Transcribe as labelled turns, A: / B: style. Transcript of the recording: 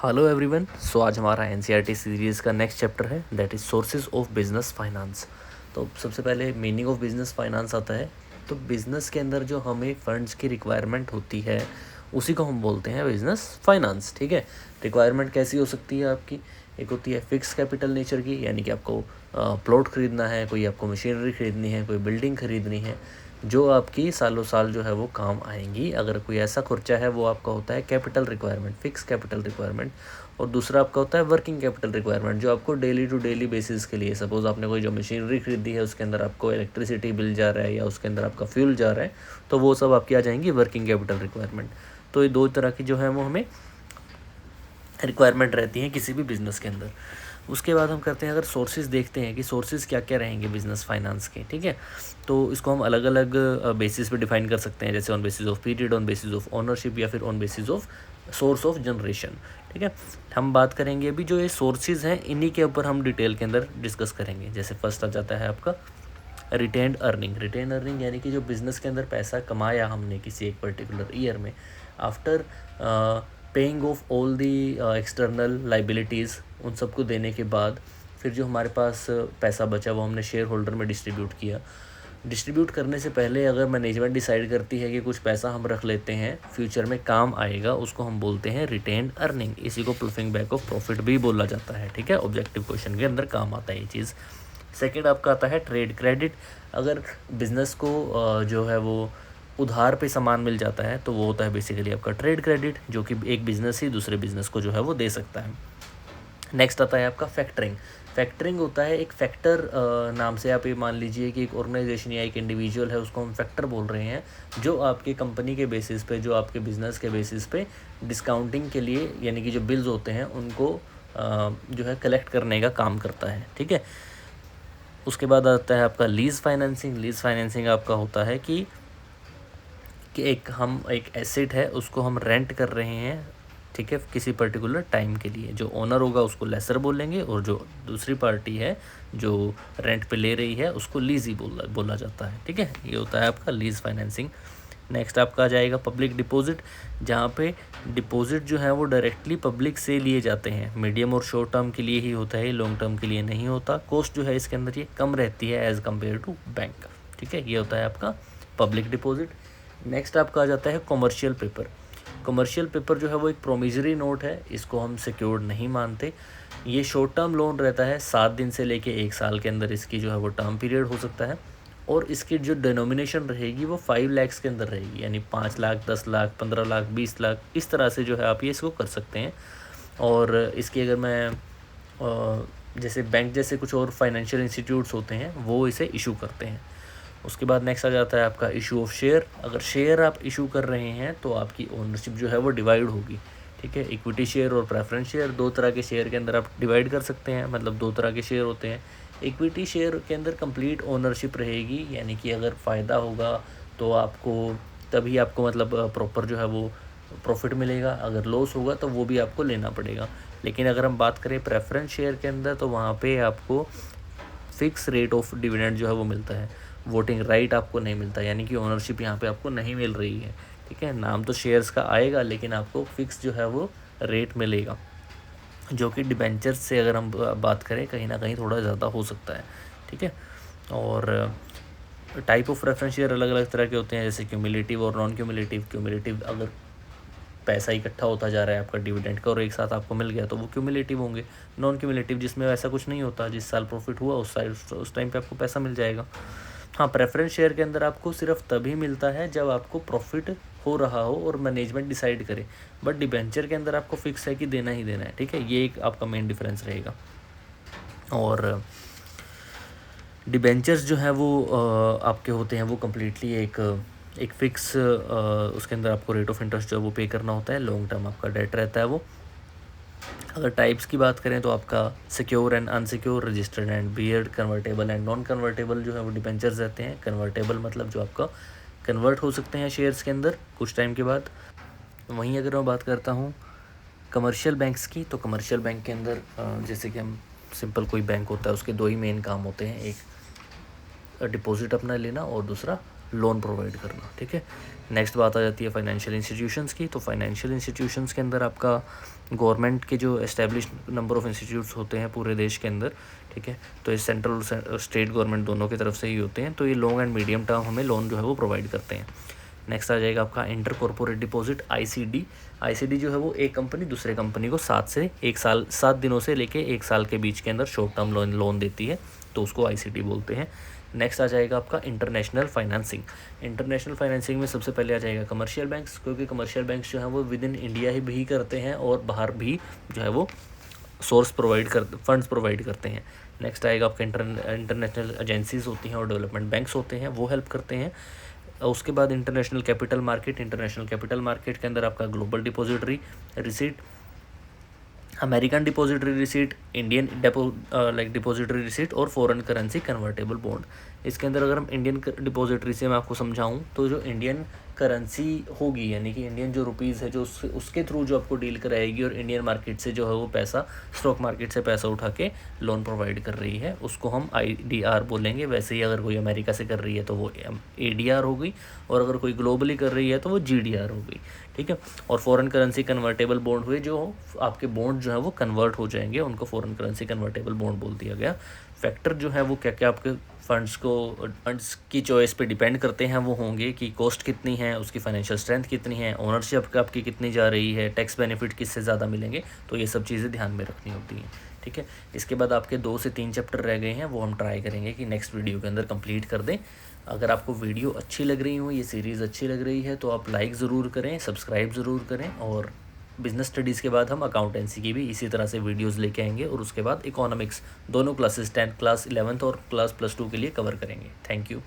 A: Hello everyone. सो आज हमारा NCERT series का नेक्स्ट चैप्टर है, that is sources of business finance. तो सबसे पहले मीनिंग ऑफ बिजनेस फाइनेंस आता है। तो बिज़नेस के अंदर जो हमें फंड्स की रिक्वायरमेंट होती है उसी को हम बोलते हैं बिजनेस फाइनेंस। ठीक है, रिक्वायरमेंट कैसी हो सकती है आपकी? एक होती है फिक्स कैपिटल नेचर की, यानी कि आपको प्लॉट ख़रीदना है, कोई आपको मशीनरी ख़रीदनी है, कोई बिल्डिंग ख़रीदनी है जो आपकी सालों साल जो है वो काम आएंगी। अगर कोई ऐसा खर्चा है वो आपका होता है capital requirement, fix capital requirement. और दूसरा आपका होता है वर्किंग कैपिटल रिक्वायरमेंट, जो आपको डेली टू डेली बेसिस के लिए, सपोज आपने कोई जो मशीनरी खरीदी है उसके अंदर आपको इलेक्ट्रिसिटी बिल जा रहा है या उसके अंदर आपका फ्यूल जा रहा है, तो वो सब आपकी आ जाएंगी वर्किंग कैपिटल रिक्वायरमेंट। तो ये दो तरह की जो है वो हमें रिक्वायरमेंट रहती हैं किसी भी बिज़नेस के अंदर। उसके बाद हम करते हैं, अगर सोर्सेज देखते हैं कि सोर्सेज क्या क्या रहेंगे बिजनेस फाइनेंस के। ठीक है, तो इसको हम अलग अलग बेसिस पे डिफाइन कर सकते हैं, जैसे on basis of period, on basis of ownership, या फिर on basis of source of generation. ठीक है, हम बात करेंगे अभी जो ये सोर्सेज हैं इन्हीं के ऊपर हम डिटेल के अंदर डिस्कस करेंगे। जैसे फर्स्ट आ जाता है आपका रिटेन्ड अर्निंग। रिटेन अर्निंग यानी कि जो बिज़नेस के अंदर पैसा कमाया हमने किसी एक पर्टिकुलर ईयर में, after paying off all the external liabilities, उन सबको देने के बाद फिर जो हमारे पास पैसा बचा वो हमने शेयर होल्डर में डिस्ट्रीब्यूट किया। डिस्ट्रीब्यूट करने से पहले अगर मैनेजमेंट डिसाइड करती है कि कुछ पैसा हम रख लेते हैं फ्यूचर में काम आएगा, उसको हम बोलते हैं रिटेन्ड अर्निंग। इसी को प्लफिंग बैक ऑफ प्रॉफिट भी बोला जाता है। ठीक है, ऑब्जेक्टिव क्वेश्चन के अंदर काम आता है ये चीज़। सेकेंड आपका आता है ट्रेड क्रेडिट। अगर बिज़नेस को जो है वो उधार पे सामान मिल जाता है तो वो होता है बेसिकली आपका ट्रेड क्रेडिट, जो कि एक बिज़नेस ही दूसरे बिज़नेस को जो है वो दे सकता है। नेक्स्ट आता है आपका फैक्टरिंग। फैक्टरिंग होता है एक फैक्टर नाम से, आप ये मान लीजिए कि एक ऑर्गेनाइजेशन या एक इंडिविजुअल है, उसको हम फैक्टर बोल रहे हैं, जो आपके कंपनी के बेसिस पे, जो आपके बिज़नेस के बेसिस पे डिस्काउंटिंग के लिए, यानी कि जो बिल्स होते हैं उनको जो है कलेक्ट करने का काम करता है। ठीक है, उसके बाद आता है आपका लीज़ फाइनेंसिंग। लीज़ फाइनेंसिंग आपका होता है कि एक एसेट है उसको हम रेंट कर रहे हैं, ठीक है, किसी पर्टिकुलर टाइम के लिए। जो ओनर होगा उसको लेसर बोलेंगे और जो दूसरी पार्टी है जो रेंट पे ले रही है उसको लीज ही बोला जाता है। ठीक है, ये होता है आपका लीज फाइनेंसिंग। नेक्स्ट आपका आ जाएगा पब्लिक डिपॉजिट, जहाँ पे डिपॉजिट जो है वो डायरेक्टली पब्लिक से लिए जाते हैं। मीडियम और शॉर्ट टर्म के लिए ही होता है, लॉन्ग टर्म के लिए नहीं होता। कॉस्ट जो है इसके अंदर ये कम रहती है एज़ कम्पेयर टू बैंक। ठीक है, ये होता है आपका पब्लिक डिपॉजिट। नेक्स्ट आपका आ जाता है कॉमर्शियल पेपर। कमर्शियल पेपर जो है वो एक प्रोमिजरी नोट है, इसको हम सिक्योर्ड नहीं मानते। ये शॉर्ट टर्म लोन रहता है, 7 दिन से लेके 1 साल के अंदर इसकी जो है वो टर्म पीरियड हो सकता है। और इसकी जो डिनोमिनेशन रहेगी वो 5 लाख के अंदर रहेगी, यानी 5 लाख, 10 लाख, 15 लाख, 20 लाख, इस तरह से जो है आप ये इसको कर सकते हैं। और इसकी अगर मैं जैसे बैंक जैसे कुछ और फाइनेंशियल इंस्टीट्यूट्स होते हैं वो इसे इशू करते हैं। उसके बाद नेक्स्ट आ जाता है आपका इशू ऑफ शेयर। अगर शेयर आप इशू कर रहे हैं तो आपकी ओनरशिप जो है वो डिवाइड होगी। ठीक है, इक्विटी शेयर और प्रेफरेंस शेयर, दो तरह के शेयर के अंदर आप डिवाइड कर सकते हैं, मतलब दो तरह के शेयर होते हैं। इक्विटी शेयर के अंदर कंप्लीट ओनरशिप रहेगी, यानी कि अगर फ़ायदा होगा तो आपको तभी आपको मतलब प्रॉपर जो है वो प्रॉफिट मिलेगा, अगर लॉस होगा तो वो भी आपको लेना पड़ेगा। लेकिन अगर हम बात करें प्रेफरेंस शेयर के अंदर तो वहाँ पे आपको फिक्स रेट ऑफ डिविडेंड जो है वो मिलता है, वोटिंग राइट आपको नहीं मिलता, यानी कि ओनरशिप यहाँ पे आपको नहीं मिल रही है। ठीक है, नाम तो शेयर्स का आएगा लेकिन आपको फिक्स जो है वो रेट मिलेगा, जो कि डिबेंचर्स से अगर हम बात करें कहीं ना कहीं थोड़ा ज़्यादा हो सकता है। ठीक है, और टाइप ऑफ रेफरेंस शेयर अलग अलग तरह के होते हैं, जैसे क्यूमुलेटिव और नॉन क्यूमुलेटिव। क्यूमुलेटिव अगर पैसा इकट्ठा होता जा रहा है आपका डिविडेंड का और एक साथ आपको मिल गया तो वो क्यूमुलेटिव होंगे। नॉन क्यूमुलेटिव जिसमें ऐसा कुछ नहीं होता, जिस साल प्रॉफिट हुआ उस टाइम पे आपको पैसा मिल जाएगा। हाँ, प्रेफरेंस शेयर के अंदर आपको सिर्फ तभी मिलता है जब आपको प्रॉफिट हो रहा हो और मैनेजमेंट डिसाइड करे, बट डिबेंचर के अंदर आपको फिक्स है कि देना ही देना है। ठीक है, ये एक आपका मेन डिफरेंस रहेगा। और डिबेंचर्स जो है वो आपके होते हैं वो कम्प्लीटली एक फिक्स उसके अंदर आपको रेट ऑफ इंटरेस्ट जो है वो पे करना होता है, लॉन्ग टर्म आपका डेट रहता है वो। अगर टाइप्स की बात करें तो आपका secure and unsecure, registered and bearer, convertible and non convertible जो है वो डिबेंचर्स रहते हैं। कन्वर्टेबल मतलब जो आपका कन्वर्ट हो सकते हैं शेयर्स के अंदर कुछ टाइम के बाद। वहीं अगर मैं बात करता हूँ कमर्शियल बैंक्स की, तो कमर्शियल बैंक के अंदर जैसे कि हम सिंपल कोई बैंक होता है उसके दो ही मेन काम होते हैं, एक डिपॉजिट अपना लेना और दूसरा लोन प्रोवाइड करना, ठीक है। नेक्स्ट बात आ जाती है फाइनेंशियल इंस्टीट्यूशंस की। तो फाइनेंशियल इंस्टीट्यूशंस के अंदर आपका गवर्नमेंट के जो एस्टेब्लिश नंबर ऑफ़ इंस्टीट्यूट्स होते हैं पूरे देश के अंदर, ठीक है, तो ये सेंट्रल स्टेट गवर्नमेंट दोनों की तरफ से ही होते हैं। तो ये लॉन्ग एंड मीडियम टर्म हमें लोन जो है वो प्रोवाइड करते हैं। नेक्स्ट आ जाएगा आपका inter corporate deposit, ICD. ICD जो है वो एक कंपनी दूसरे कंपनी को 7 दिनों से लेके 1 साल के बीच के अंदर शॉर्ट टर्म लोन देती है, तो उसको आईसीडी बोलते हैं। नेक्स्ट आ जाएगा आपका इंटरनेशनल फाइनेंसिंग। इंटरनेशनल फाइनेंसिंग में सबसे पहले आ जाएगा कमर्शियल बैंक्स, क्योंकि कमर्शियल बैंक्स जो हैं वो विद इन इंडिया ही भी करते हैं और बाहर भी जो है वो फंड्स प्रोवाइड करते हैं। नेक्स्ट आएगा आपका इंटरनेशनल एजेंसीज़ होती हैं और डेवलपमेंट बैंक्स होते हैं, वो हेल्प करते हैं। उसके बाद इंटरनेशनल कैपिटल मार्केट के अंदर आपका global depository receipt, American depository receipt, Indian depository receipt और फॉरेन करेंसी कन्वर्टेबल बॉन्ड। इसके अंदर अगर हम इंडियन डिपॉजिटरी से मैं आपको समझाऊं तो जो इंडियन करेंसी होगी, यानी कि इंडियन जो रुपीज़ है जो उसके थ्रू जो आपको डील कराएगी और इंडियन मार्केट से जो है वो पैसा, स्टॉक मार्केट से पैसा उठा के लोन प्रोवाइड कर रही है, उसको हम IDR बोलेंगे। वैसे ही अगर कोई अमेरिका से कर रही है तो वो ADR हो गई, और अगर कोई ग्लोबली कर रही है तो वो GDR हो गई, ठीक है। और फॉरेन करेंसी कन्वर्टेबल बॉन्ड हुए, जो आपके बॉन्ड जो है वो कन्वर्ट हो जाएंगे, उनको फॉरेन करेंसी कन्वर्टेबल बॉन्ड बोल दिया गया। फैक्टर जो है वो क्या क्या आपके फंड्स की चॉइस पे डिपेंड करते हैं, वो होंगे कि कॉस्ट कितनी है, उसकी फाइनेंशियल स्ट्रेंथ कितनी है, ओनरशिप आपकी कितनी जा रही है, टैक्स बेनिफिट किससे ज़्यादा मिलेंगे, तो ये सब चीज़ें ध्यान में रखनी होती हैं, ठीक है। इसके बाद आपके 2 से 3 चैप्टर रह गए हैं, वो हम ट्राई करेंगे कि नेक्स्ट वीडियो के अंदर कंप्लीट कर दें। अगर आपको वीडियो अच्छी लग रही हो, ये सीरीज़ अच्छी लग रही है, तो आप लाइक ज़रूर करें, सब्सक्राइब ज़रूर करें। और बिज़नेस स्टडीज़ के बाद हम अकाउंटेंसी की भी इसी तरह से वीडियोस लेके आएंगे, और उसके बाद इकोनॉमिक्स, दोनों क्लासेस 10th क्लास 11th और क्लास +2 के लिए कवर करेंगे। Thank you.